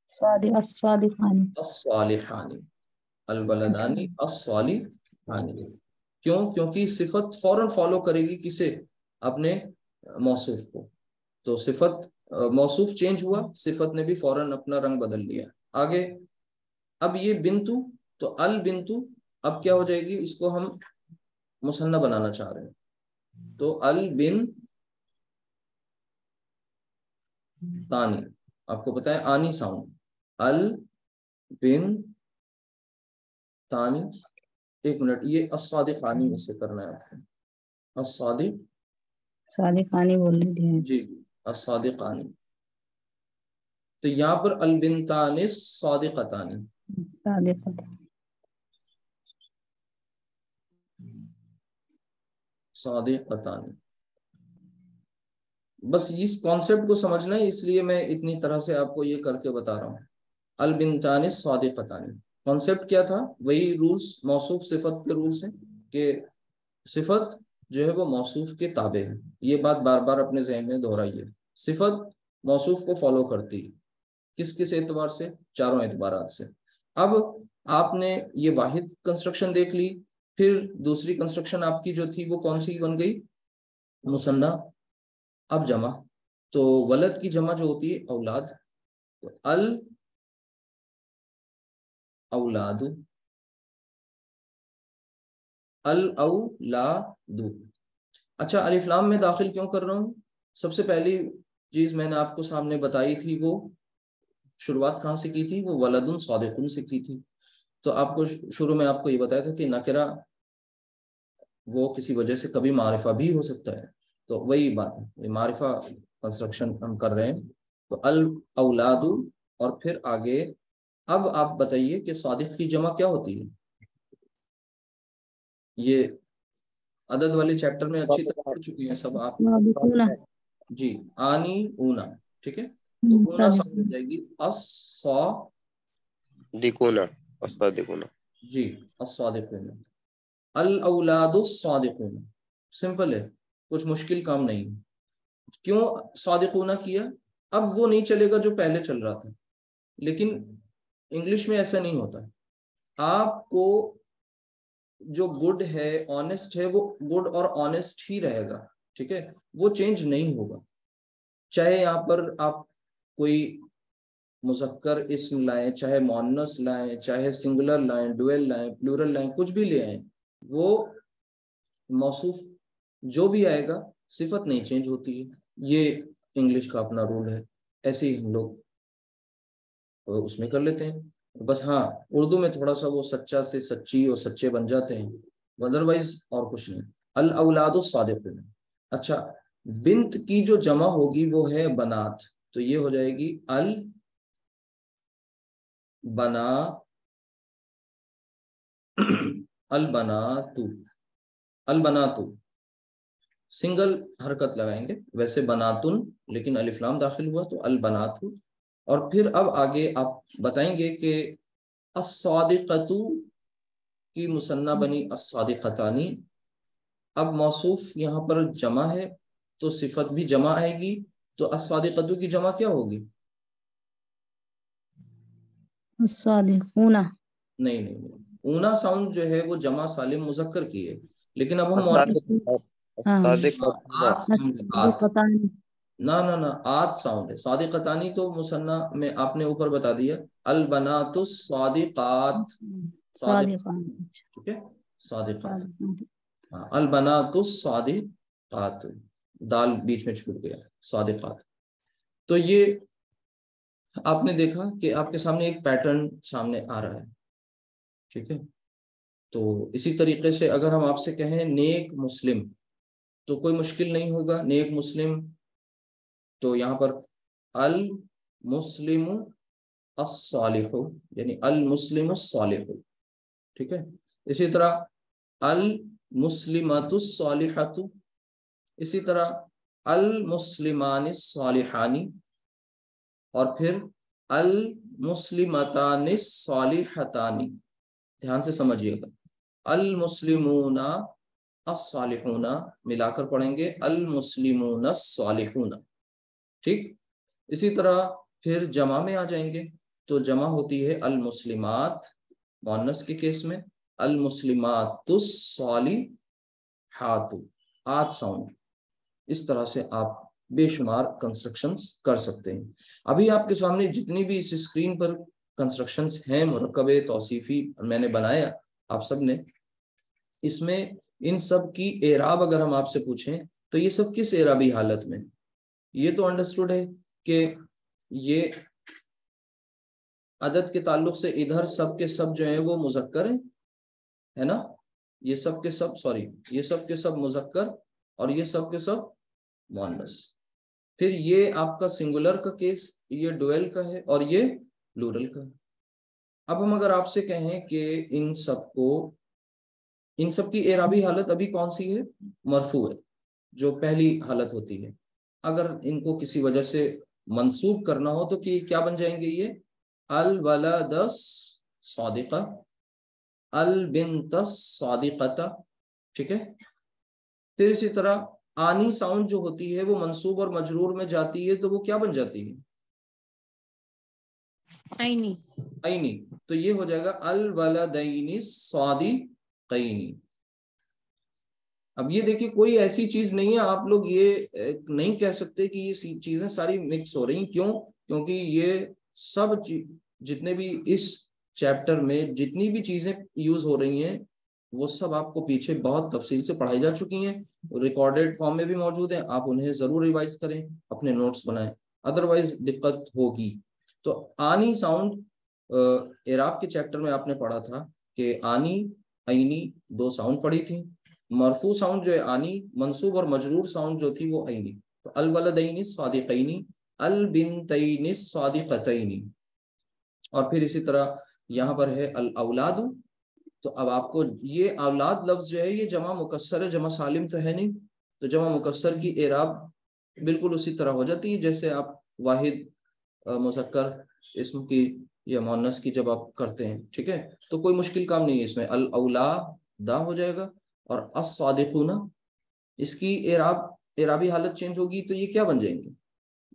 الصادقانی. الصالحانی. الولدانی الصالحانی. کیونکہ صفت فوراً فالو کرے گی کسے اپنے موصوف کو. تو صفت موصوف چینج ہوا, صفت نے بھی فوراً اپنا رنگ بدل لیا. آگے اب یہ بنتو تو البنتو اب کیا ہو جائے گی, اس کو ہم مثنیٰ بنانا چاہ رہے ہیں تو البن تانی. آپ کو پتا ہے آنی ساؤنڈ البن تانی. ایک منٹ, یہ الصادقانی میں سے کرنا ہے آپ کو. صادقانی بول رہی تھی. جی الصادقانی. تو یہاں پر البنتان الصادقتانی. صادقۃ. صادقتانی. بس اس کانسیپٹ کو سمجھنا ہے, اس لیے میں اتنی طرح سے آپ کو یہ کر کے بتا رہا ہوں. البنتان الصادقتانی کانسیپٹ کیا تھا, وہی رولز موصوف صفت کے رولز ہیں کہ صفت جو ہے وہ موصوف کے تابع ہے. یہ بات بار بار اپنے ذہن میں دہرائیے. صفت موصوف کو فالو کرتی ہے کس اعتبار سے, چاروں اعتبارات سے. اب آپ نے یہ واحد کنسٹرکشن دیکھ لی, پھر دوسری کنسٹرکشن آپ کی جو تھی وہ کون سی بن گئی مثنیٰ. اب جمع, تو ولد کی جمع جو ہوتی ہے اولاد, تو الاولاد الاولاد. اچھا الف لام میں داخل کیوں کر رہا ہوں, سب سے پہلی چیز میں نے آپ کو سامنے بتائی تھی, وہ شروعات کہاں سے کی تھی, وہ ولد صادق سے کی تھی. تو آپ کو شروع میں آپ کو یہ بتایا تھا کہ نکرہ وہ کسی وجہ سے کبھی معرفہ بھی ہو سکتا ہے. تو وہی بات ہے, معرفہ کنسٹرکشن ہم کر رہے ہیں. تو الاولاد اور پھر آگے اب آپ بتائیے کہ صادق کی جمع کیا ہوتی ہے. یہ عدد والے چیپٹر میں اچھی طرح پڑھ چکی ہیں سب آپ. الصادقون. جی آنی اونا, ٹھیک ہے. تو اونا ساؤنڈ ہو جائے گی دیکھونا الصادقون. جی الصادقون. الاولاد الصادقون, سمپل ہے, کچھ مشکل کام نہیں. کیوں صادقون کیا؟ اب وہ نہیں چلے گا جو پہلے چل رہا تھا, لیکن انگلش میں ایسا نہیں ہوتا. آپ کو جو گڈ ہے, آنےسٹ ہے, وہ گڈ اور آنےسٹ ہی رہے گا, ٹھیک ہے, وہ چینج نہیں ہوگا. چاہے یہاں پر آپ کوئی مذکر اسم لائیں, چاہے مؤنث لائیں, چاہے سنگولر لائیں, ڈوئل لائیں, پلورل لائیں, کچھ بھی لے آئیں, وہ موصوف جو بھی آئے گا صفت نہیں چینج ہوتی ہے. یہ انگلش کا اپنا رول ہے, ایسے ہی ہم لوگ اس میں کر لیتے ہیں. بس ہاں اردو میں تھوڑا سا وہ سچا سے سچی اور سچے بن جاتے ہیں, ادروائز اور کچھ نہیں. الاولاد الصادقون. اچھا, بنت کی جو جمع ہوگی وہ ہے بنات, تو یہ ہو جائے گی البناتو. سنگل حرکت لگائیں گے, ویسے بناتن لیکن الف لام داخل ہوا تو البناتو. اور پھر اب آگے آپ بتائیں گے کہ الصادقتو کی مثنیٰ بنی الصادقتانی. اب موصوف یہاں پر جمع ہے تو صفت بھی جمع آئے گی, تو الصادقتو کی جمع کیا ہوگی؟ الصادقون. نہیں نہیں نہیں, اونا ساؤنڈ جو ہے وہ جمع سالم مذکر کی ہے, لیکن اب ہم آت ساؤنڈ ہے, نہ آت ساؤنڈ ہے. صادقتانی تو مثنیٰ میں آپ نے اوپر بتا دیا, البنات الصادقات, صادقان. ٹھیک ہے, صادقات. ہاں البنات الصادقات, دال بیچ میں چھوٹ گیا, صادقات. تو یہ آپ نے دیکھا کہ آپ کے سامنے ایک پیٹرن سامنے آ رہا ہے, ٹھیک ہے. تو اسی طریقے سے اگر ہم آپ سے کہیں نیک مسلم, تو کوئی مشکل نہیں ہوگا. نیک مسلم تو یہاں پر المسلم الصالح, یعنی المسلم الصالح, ٹھیک ہے. اسی طرح المسلمات الصالحات, اسی طرح المسلمان الصالحانی, اور پھر المسلمتان الصالحتانی. دھیان سے سمجھیے گا, المسلمون الصالحون ملا کر پڑھیں گے المسلمون الصالحون, ٹھیک. اسی طرح پھر جمع میں آ جائیں گے تو جمع ہوتی ہے المسلمات مؤنث کے کیس میں, المسلمات الصالحات, آت ساؤنڈ. اس طرح سے آپ بے شمار کنسٹرکشنز کر سکتے ہیں. ابھی آپ کے سامنے جتنی بھی اس اسکرین پر کنسٹرکشنز ہیں مرکب توصیفی میں نے بنایا آپ سب نے, اس میں ان سب کی اعراب اگر ہم آپ سے پوچھیں تو یہ سب کس اعرابی حالت میں؟ یہ تو انڈرسٹوڈ ہے کہ یہ عدد کے تعلق سے ادھر سب کے سب جو ہیں وہ مذکر ہیں, ہے نا. یہ سب کے سب یہ سب کے سب مذکر اور یہ سب کے سب مؤنث. پھر یہ آپ کا سنگولر کا کیس, یہ ڈویل کا ہے اور یہ پلورل کا ہے. اب ہم اگر آپ سے کہیں کہ ان سب کی اعرابی حالت ابھی کون سی ہے؟ مرفوع ہے, جو پہلی حالت ہوتی ہے. اگر ان کو کسی وجہ سے منصوب کرنا ہو تو کیا بن جائیں گے؟ یہ الولد الصادقہ, البنت الصادقۃ, ٹھیک ہے. پھر اسی طرح آنی ساؤنڈ جو ہوتی ہے وہ منصوب اور مجرور میں جاتی ہے تو وہ کیا بن جاتی ہے؟ عینی. تو یہ ہو جائے گا الولدین الصادقین. اب یہ دیکھیے کوئی ایسی چیز نہیں ہے, آپ لوگ یہ نہیں کہہ سکتے کہ یہ چیزیں ساری مکس ہو رہی ہیں. کیوں؟ کیونکہ یہ سب جتنے بھی اس چیپٹر میں جتنی بھی چیزیں یوز ہو رہی ہیں وہ سب آپ کو پیچھے بہت تفصیل سے پڑھائی جا چکی ہیں, ریکارڈڈ فارم میں بھی موجود ہیں. آپ انہیں ضرور ریوائز کریں, اپنے نوٹس بنائیں, ادروائز دقت ہوگی. تو آنی ساؤنڈ اعراب کے چیپٹر میں آپ نے پڑھا تھا کہ آنی عینی دو ساؤنڈ پڑھی تھی. مرفوع ساؤنڈ جو ہے آنی, منصوب اور مجرور ساؤنڈ جو تھی وہ عینی. تو الولدین الصادقین, البنتین الصادقتین. اور پھر اسی طرح یہاں پر ہے الاولاد, تو اب آپ کو یہ اولاد لفظ جو ہے یہ جمع مکسر ہے، جمع سالم تو ہے نہیں، تو جمع مکسر کی اعراب بالکل اسی طرح ہو جاتی ہے جیسے آپ واحد مذکر اسم کی یا مؤنث کی جب آپ کرتے ہیں، ٹھیک ہے؟ تو کوئی مشکل کام نہیں ہے اس میں، الاولادا ہو جائے گا، اور الصادقون اس کی اعرابی حالت چینج ہوگی تو یہ کیا بن جائیں گے؟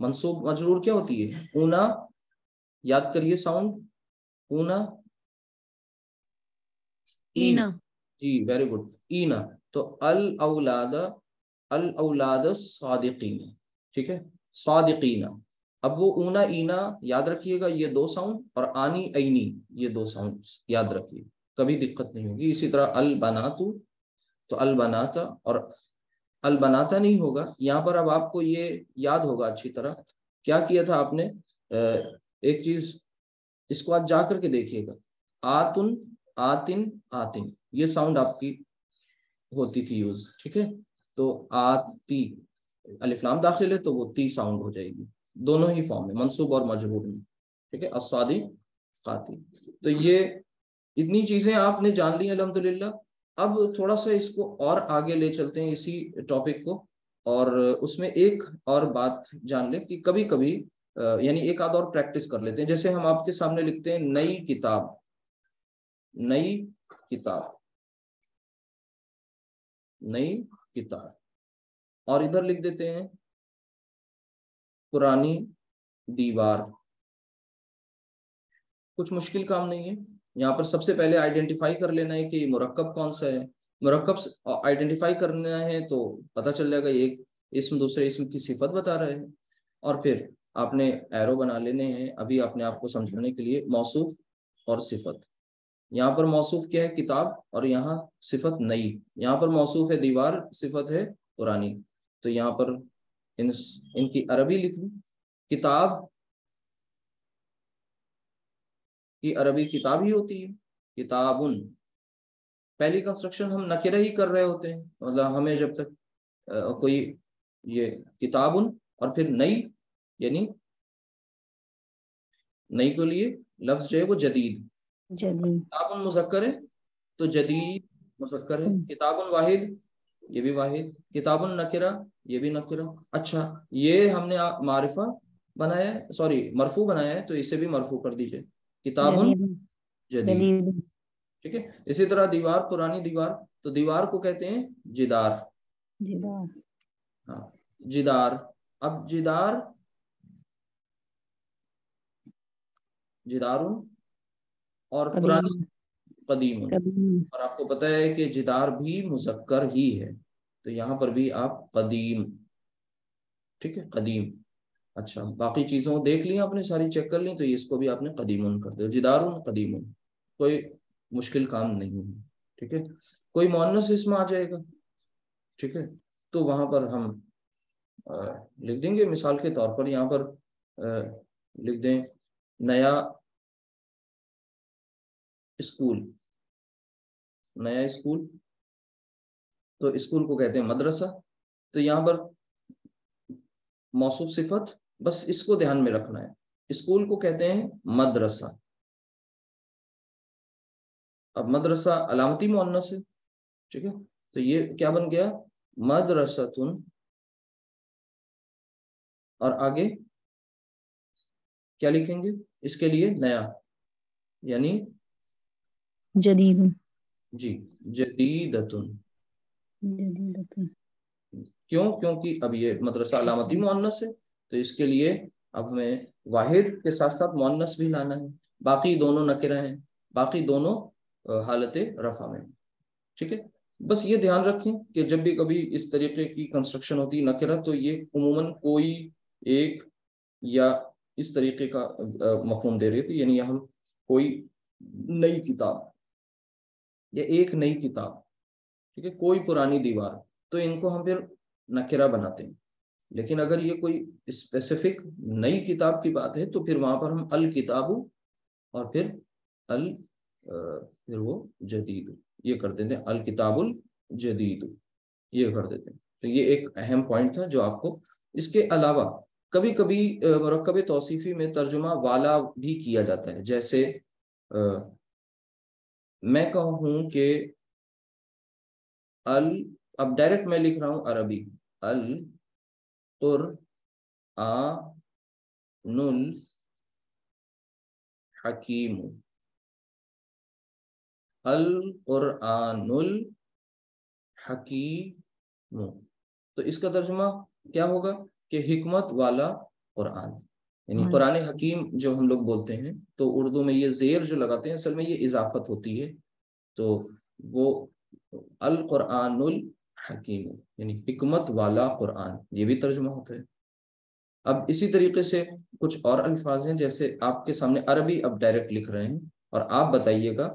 منصوب مجرور کیا ہوتی ہے؟ اونا، یاد کریے ساؤنڈ، اونا، اینا، جی ویری گڈ، اینا، تو الاولاد الصادقین، ٹھیک ہے؟ صادقین، اب وہ اونا اینا یاد رکھیے گا، یہ دو ساؤنڈ، اور آنی اینی یہ دو ساؤنڈ یاد رکھیے، کبھی دقت نہیں ہوگی۔ اسی طرح البناتو، تو البناتا اور البناتا نہیں ہوگا یہاں پر۔ اب آپ کو یہ یاد ہوگا اچھی طرح کیا کیا تھا آپ نے، ایک چیز اس کو آج جا کر کے دیکھیے گا، آتن، آتن، آتن، یہ ساؤنڈ آپ کی ہوتی تھی یوز، ٹھیک ہے؟ تو آتی الف لام داخل ہے تو وہ تی ساؤنڈ ہو جائے گی، دونوں ہی فارم میں، منصوب اور مجرور میں، ٹھیک ہے؟ الصادقاتی۔ تو یہ اتنی چیزیں آپ نے جان لی الحمدللہ۔ اب تھوڑا سا اس کو اور آگے لے چلتے ہیں اسی ٹاپک کو، اور اس میں ایک اور بات جان لیں کہ کبھی کبھی یعنی ایک آدھ اور پریکٹس کر لیتے ہیں، جیسے ہم آپ کے سامنے لکھتے ہیں نئی کتاب، نئی کتاب، نئی کتاب، اور ادھر لکھ دیتے ہیں پرانی دیوار۔ کچھ مشکل کام نہیں ہے، یہاں پر سب سے پہلے آئیڈینٹیفائی کر لینا ہے کہ مرکب کون سا ہے۔ مرکب آئیڈینٹیفائی کرنا ہے تو پتہ چل جائے گا ایک اسم دوسرے اسم کی صفت بتا رہے ہیں، اور پھر آپ نے ایرو بنا لینے ہیں ابھی اپنے آپ کو سمجھانے کے لیے، موصوف اور صفت۔ یہاں پر موصوف کیا ہے؟ کتاب، اور یہاں صفت نئی، یہاں پر موصوف ہے دیوار، صفت ہے پرانی، تو یہاں پر ان کی عربی لکھ لوں، کتاب کی عربی کتاب ہی ہوتی ہے، کتابن۔ پہلی کنسٹرکشن ہم نکرہ ہی کر رہے ہوتے ہیں، مطلب ہمیں جب تک کوئی یہ کتابن، اور پھر نئی، یعنی نئی کے لیے لفظ جو ہے وہ جدید، جدید، کتابن مذکر ہے تو جدید مذکر ہے، کتابن واحد یہ بھی واحد، کتابن نکرہ یہ بھی نکرہ۔ اچھا یہ ہم نے معرفہ بنایا ہے، سوری مرفوع بنایا ہے، تو اسے بھی مرفوع کر دیجئے، کتابن جدید، جدید، جدید، ٹھیک ہے؟ اسی طرح دیوار، پرانی دیوار، تو دیوار کو کہتے ہیں جدار، جدار، ہاں جدار۔ اب جدار، جدارن، اور پرانی قدیم، قدیم، قدیم، اور آپ کو پتہ ہے کہ جدار بھی مذکر ہی ہے، تو یہاں پر بھی آپ قدیم، ٹھیک ہے؟ قدیم۔ اچھا باقی چیزوں کو دیکھ لی آپ نے، ساری چیک کر لی، تو اس کو بھی آپ نے قدیمن کر دیا، جدارن قدیمن، کوئی مشکل کام نہیں ہے، ٹھیک ہے؟ کوئی مؤنث اسم آ جائے گا، ٹھیک ہے؟ تو وہاں پر ہم لکھ دیں گے، مثال کے طور پر یہاں پر لکھ دیں نیا اسکول، نیا اسکول، تو اسکول کو کہتے ہیں مدرسہ، تو یہاں پر موصوف صفت، بس اس کو دھیان میں رکھنا ہے، اسکول کو کہتے ہیں مدرسہ۔ اب مدرسہ علامتی مؤنث ہے، ٹھیک ہے؟ تو یہ کیا بن گیا؟ مدرستن، اور آگے کیا لکھیں گے اس کے لیے؟ نیا، یعنی جدید، جی جدیدتن۔ جدیدۃ، کیوں؟ کیونکہ اب یہ مدرسہ علامتی مؤنث ہے، تو اس کے لیے اب ہمیں واحد کے ساتھ ساتھ مؤنث بھی لانا ہے، باقی دونوں نکرہ ہیں، باقی دونوں حالت رفع میں، ٹھیک ہے؟ بس یہ دھیان رکھیں کہ جب بھی کبھی اس طریقے کی کنسٹرکشن ہوتی ہے نکرہ، تو یہ عموماً کوئی ایک یا اس طریقے کا مفہوم دے رہی تھی، یعنی ہم کوئی نئی کتاب یا ایک نئی کتاب، ٹھیک ہے؟ کوئی پرانی دیوار، تو ان کو ہم پھر نکرہ بناتے ہیں۔ لیکن اگر یہ کوئی اسپیسیفک نئی کتاب کی بات ہے تو پھر وہاں پر ہم الکتاب، اور پھر پھر وہ جدید یہ کر دیتے ہیں، الکتاب الجدید یہ کر دیتے ہیں۔ تو یہ ایک اہم پوائنٹ تھا جو آپ کو، اس کے علاوہ کبھی کبھی مرکب توصیفی میں ترجمہ والا بھی کیا جاتا ہے، جیسے میں کہوں کہ اب ڈائریکٹ میں لکھ رہا ہوں عربی، القرآن الحکیم، القرآن الحکیم، تو اس کا ترجمہ کیا ہوگا کہ حکمت والا قرآن، یعنی قرآن حکیم جو ہم لوگ بولتے ہیں تو اردو میں یہ زیر جو لگاتے ہیں اصل میں یہ اضافت ہوتی ہے، تو وہ القرآن الحکیم یعنی حکمت والا قرآن، یہ بھی ترجمہ ہوتا ہے۔ اب اسی طریقے سے کچھ اور الفاظ ہیں، جیسے آپ کے سامنے عربی اب ڈائریکٹ لکھ رہے ہیں اور آپ بتائیے گا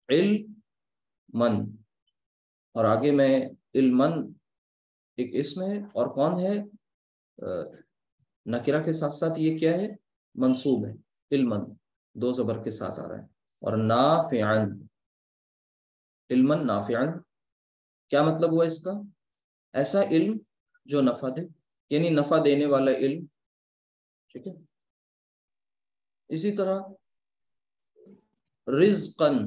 علمن، اور آگے میں علمن ایک اسم ہے اور کون ہے نکرہ کے ساتھ ساتھ یہ کیا ہے منصوب ہے، علمن دو زبر کے ساتھ آ رہا ہے، اور نافعن، علمن نافعن کیا مطلب ہوا اس کا؟ ایسا علم جو نفع دے، یعنی نفع دینے والا علم، ٹھیک ہے۔ اسی طرح رزقن،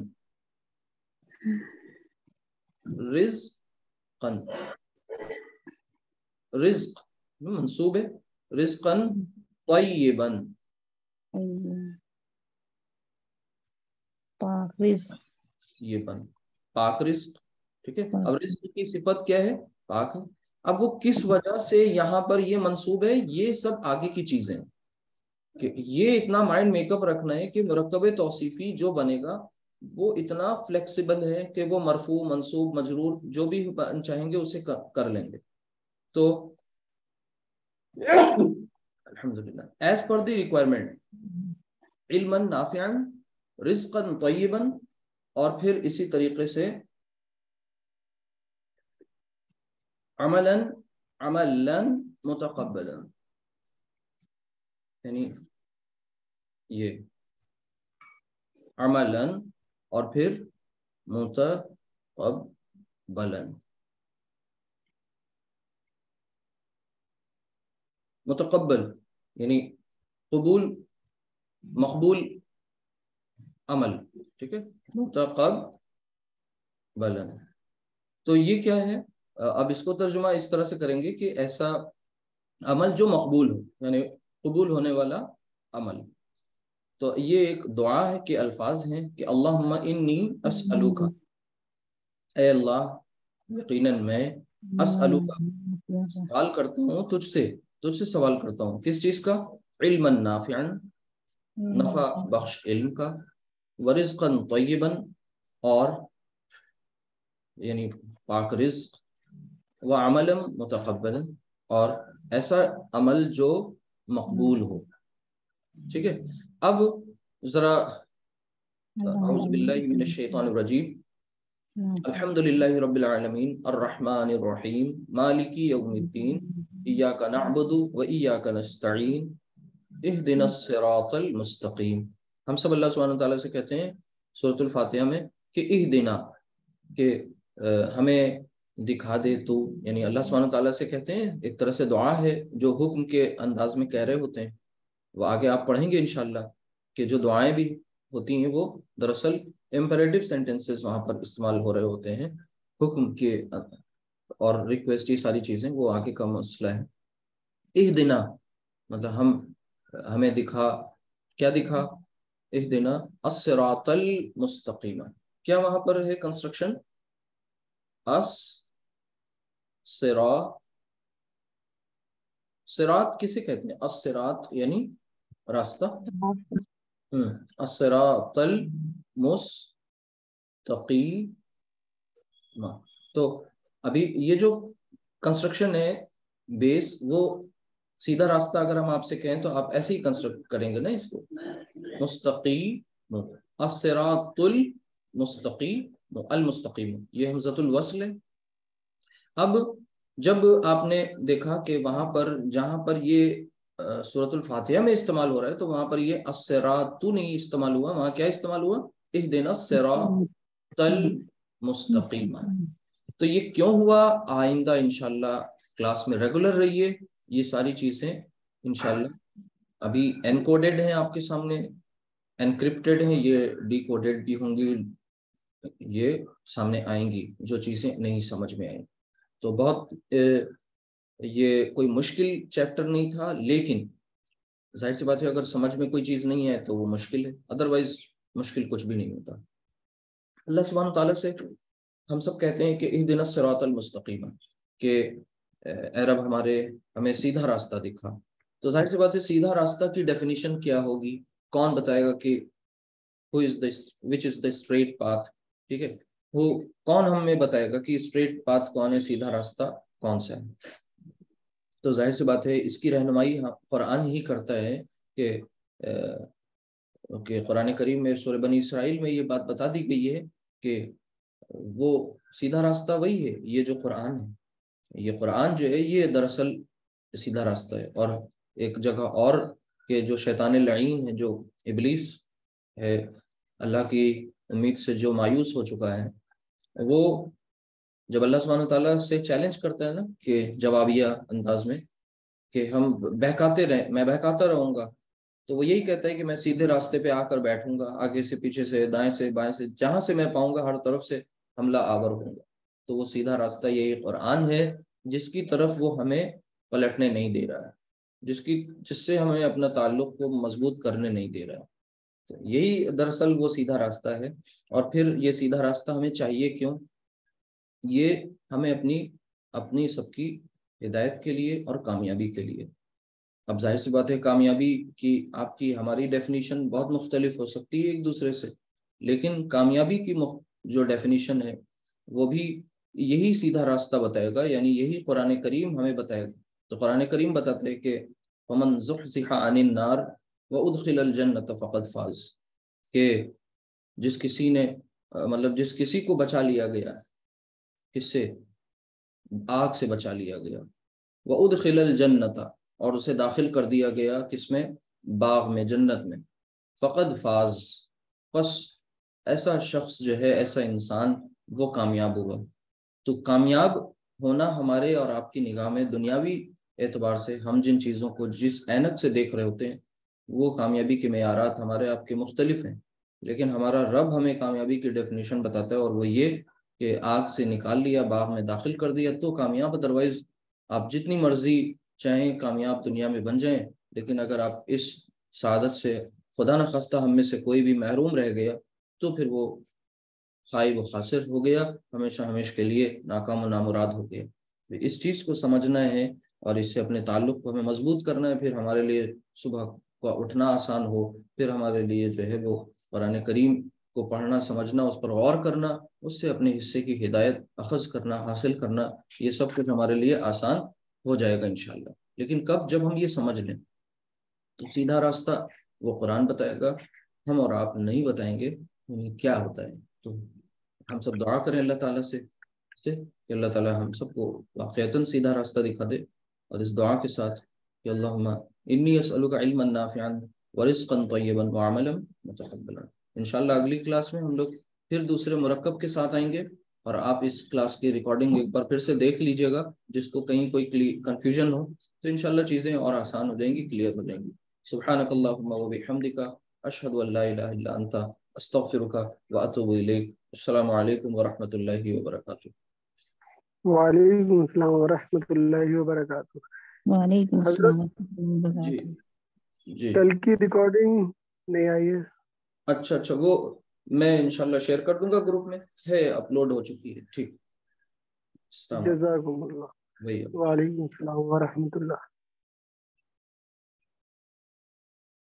رزقن، رزق منصوب ہے، رزقن طیبن، پاک رزق، یہ بن پاک رزق، ٹھیک ہے۔ اب رزق کی صفت کیا ہے؟ پاک ہے۔ اب وہ کس وجہ سے یہاں پر یہ منصوب ہے، یہ سب آگے کی چیزیں ہیں، کہ یہ اتنا مائنڈ میک اپ رکھنا ہے کہ مرکب توصیفی جو بنے گا وہ اتنا فلیکسیبل ہے کہ وہ مرفوع منصوب مجرور جو بھی چاہیں گے اسے کر لیں گے۔ تو الحمدللہ ایز پر دی ریکوائرمنٹ، علما نافعا، رزقا طیبا، اور پھر اسی طریقے سے عملا متقبلا، یعنی یہ عملا اور پھر متقبلا، متقبل یعنی قبول مقبول عمل، ٹھیک ہے، متقبلا۔ تو یہ کیا ہے؟ اب اس کو ترجمہ اس طرح سے کریں گے کہ ایسا عمل جو مقبول ہو، یعنی قبول ہونے والا عمل۔ تو یہ ایک دعا ہے کہ الفاظ ہیں کہ اللہم انی اسألوک، اے اللہ یقیناً میں اسألوک سوال کرتا ہوں تجھ سے سوال کرتا ہوں، کس چیز کا؟ علما نافعا، نفع بخش علم کا، ورزقا طیبا، اور یعنی پاک رزق، وعملا متقبلا، اور ایسا عمل جو مقبول ہو، ٹھیک ہے۔ اب ذرا اعوذ باللہ من الشیطان الرجیم، الحمدللہ رب العالمین الرحمن الرحیم مالک یوم الدین ایاک نعبد و ایاک نستعین اہدنا الصراط المستقیم۔ ہم سب اللہ سبحانہ وتعالیٰ سے کہتے ہیں سورۃ الفاتحہ میں کہ اہدنا، کہ ہمیں دکھا دے تو، یعنی اللہ سبحانہ وتعالیٰ سے کہتے ہیں، ایک طرح سے دعا ہے جو حکم کے انداز میں کہہ رہے ہوتے ہیں، وہ آگے آپ پڑھیں گے انشاءاللہ کہ جو دعائیں بھی ہوتی ہیں وہ دراصل امپیریٹیو سینٹنسز وہاں پر استعمال ہو رہے ہوتے ہیں، حکم کے اور ریکویسٹ، یہ ساری چیزیں وہ آگے کا مسئلہ ہے۔ اہدنا مطلب ہمیں دکھا، کیا دکھا؟ اہدنا الصراط المستقیم، کیا وہاں پر ہے کنسٹرکشن؟ صراط کسے کہتے ہیں؟ الصراط یعنی راستہ، الصراط المستقیم۔ تو ابھی یہ جو کنسٹرکشن ہے بیس، وہ سیدھا راستہ اگر ہم آپ سے کہیں تو آپ ایسے ہی کنسٹرکٹ کریں گے نا اس کو، مستقیم، الصراط المستقیم، المستقیم یہ حمزۃ الوصل ہے۔ اب جب آپ نے دیکھا کہ وہاں پر جہاں پر یہ سورۃ الفاتحہ میں استعمال ہو رہا ہے تو وہاں پر یہ الصراط نہیں استعمال ہوا، وہاں کیا استعمال ہوا؟ اہدنا الصراط المستقیم۔ تو یہ کیوں ہوا؟ آئندہ انشاءاللہ کلاس میں ریگولر رہیے، یہ ساری چیزیں انشاءاللہ ابھی انکوڈڈ ہیں آپ کے سامنے، انکرپٹڈ ہیں، یہ ڈی کوڈڈ بھی ہوں گی یہ سامنے آئیں گی جو چیزیں نہیں سمجھ میں آئیں. تو بہت یہ کوئی مشکل چیپٹر نہیں تھا، لیکن ظاہر سی بات ہے اگر سمجھ میں کوئی چیز نہیں ہے تو وہ مشکل ہے، ادروائز مشکل کچھ بھی نہیں ہوتا. اللہ سبحانہ تعالیٰ سے ہم سب کہتے ہیں کہ اہدنا الصراط المستقیم، کہ اے رب ہمیں سیدھا راستہ دکھا. تو ظاہر سی بات ہے سیدھا راستہ کی ڈیفینیشن کیا ہوگی؟ کون بتائے گا کہ which is the straight path؟ ٹھیک ہے، وہ کون ہمیں بتائے گا کہ اسٹریٹ پاتھ کون ہے، سیدھا راستہ کون سا ہے؟ تو ظاہر سی بات ہے اس کی رہنمائی قرآن ہی کرتا ہے کہ قرآن کریم میں سورہ بنی اسرائیل میں یہ بات بتا دی گئی ہے کہ وہ سیدھا راستہ وہی ہے، یہ جو قرآن ہے، یہ قرآن جو ہے یہ دراصل سیدھا راستہ ہے. اور ایک جگہ اور کہ جو شیطان لعین ہے، جو ابلیس ہے، اللہ کی امید سے جو مایوس ہو چکا ہے، وہ جب اللہ سبحانہ تعالیٰ سے چیلنج کرتا ہے نا کہ جوابیہ انداز میں کہ ہم بہکاتے رہیں، میں بہکاتا رہوں گا، تو وہ یہی کہتا ہے کہ میں سیدھے راستے پہ آ کر بیٹھوں گا، آگے سے پیچھے سے دائیں سے بائیں سے جہاں سے میں پاؤں گا ہر طرف سے حملہ آور ہوں گا. تو وہ سیدھا راستہ یہی قرآن ہے جس کی طرف وہ ہمیں پلٹنے نہیں دے رہا ہے، جس سے ہمیں اپنا تعلق کو مضبوط کرنے نہیں دے رہا ہے. تو یہی دراصل وہ سیدھا راستہ ہے. اور پھر یہ سیدھا راستہ ہمیں چاہیے کیوں؟ یہ ہمیں اپنی سب کی ہدایت کے لیے اور کامیابی کے لیے. اب ظاہر سی بات ہے کامیابی کی آپ کی ہماری ڈیفینیشن بہت مختلف ہو سکتی ہے ایک دوسرے سے، لیکن کامیابی کی جو ڈیفینیشن ہے وہ بھی یہی سیدھا راستہ بتائے گا، یعنی یہی قرآن کریم ہمیں بتائے گا. تو قرآن کریم بتاتے ہیں کہ وَمَنْ زُحْزِحَ عَنِ النَّارِ وَأُدْخِلَ الْجَنَّةَ فَقَدْ فَازَ، کہ جس کسی کو بچا لیا گیا، کس سے؟ آگ سے بچا لیا گیا، وَأُدْخِلَ الْجَنَّةَ، اور اسے داخل کر دیا گیا کس میں؟ باغ میں، جنت میں. فقد فاز، پس ایسا شخص جو ہے، ایسا انسان وہ کامیاب ہوا. تو کامیاب ہونا ہمارے اور آپ کی نگاہ میں دنیاوی اعتبار سے ہم جن چیزوں کو جس اینک سے دیکھ رہے ہوتے ہیں وہ کامیابی کے معیارات ہمارے آپ کے مختلف ہیں، لیکن ہمارا رب ہمیں کامیابی کی ڈیفینیشن بتاتا ہے، اور وہ یہ کہ آگ سے نکال لیا، باغ میں داخل کر دیا تو کامیاب. ادروائز آپ جتنی مرضی چاہیں کامیاب دنیا میں بن جائیں، لیکن اگر آپ اس سعادت سے خدا نخواستہ ہم میں سے کوئی بھی محروم رہ گیا تو پھر وہ خائب و خاسر ہو گیا، ہمیشہ کے لیے ناکام و نامراد ہو گیا. اس چیز کو سمجھنا ہے اور اس سے اپنے تعلق کو ہمیں مضبوط کرنا ہے، پھر ہمارے لیے صبح کا اٹھنا آسان ہو، پھر ہمارے لیے جو ہے وہ قرآن کریم کو پڑھنا، سمجھنا، اس پر غور کرنا، اس سے اپنے حصے کی ہدایت اخذ کرنا، حاصل کرنا، یہ سب کچھ ہمارے لیے آسان ہو جائے گا انشاءاللہ. لیکن کب؟ جب ہم یہ سمجھ لیں. تو سیدھا راستہ وہ قرآن بتائے گا، ہم اور آپ نہیں بتائیں گے کیا ہوتا ہے. تو ہم سب دعا کریں اللہ تعالیٰ سے کہ اللہ تعالیٰ ہم سب کو واقعتاً سیدھا راستہ دکھا دے. اور اس دعا کے ساتھ کہ اللہم انی اسألک علما نافعا ورزقا طیبا وعملا متقبلا. انشاءاللہ اگلی کلاس میں ہم لوگ پھر دوسرے مرکب کے ساتھ آئیں گے، اور آپ اس کلاس کی ریکارڈنگ ایک بار پھر سے دیکھ لیجئے گا، جس کو کہیں کوئی کنفیوژن ہو تو انشاءاللہ چیزیں اور آسان ہو جائیں گی، کلیئر ہو جائیں گی. سبحانک اللہم وبحمدک، اشہد ان لا الہ الا انت، استغفرک واتوب الیک. السلام علیکم ورحمۃ اللہ وبرکاتہ. وعلیکم السلام ورحمۃ اللہ وبرکاتہ. وعلیکم حضرت السلام ورحمۃ اللہ جی وبرکاتہ. جی کل کی ریکارڈنگ نہیں آئی ہے. اچھا وہ میں انشاءاللہ شیئر کر دوں گا، گروپ میں ہے، اپلوڈ ہو چکی ہے. ٹھیک، السلام علیکم. جزاکم اللہ. وہی وعلیکم السلام ورحمۃ اللہ.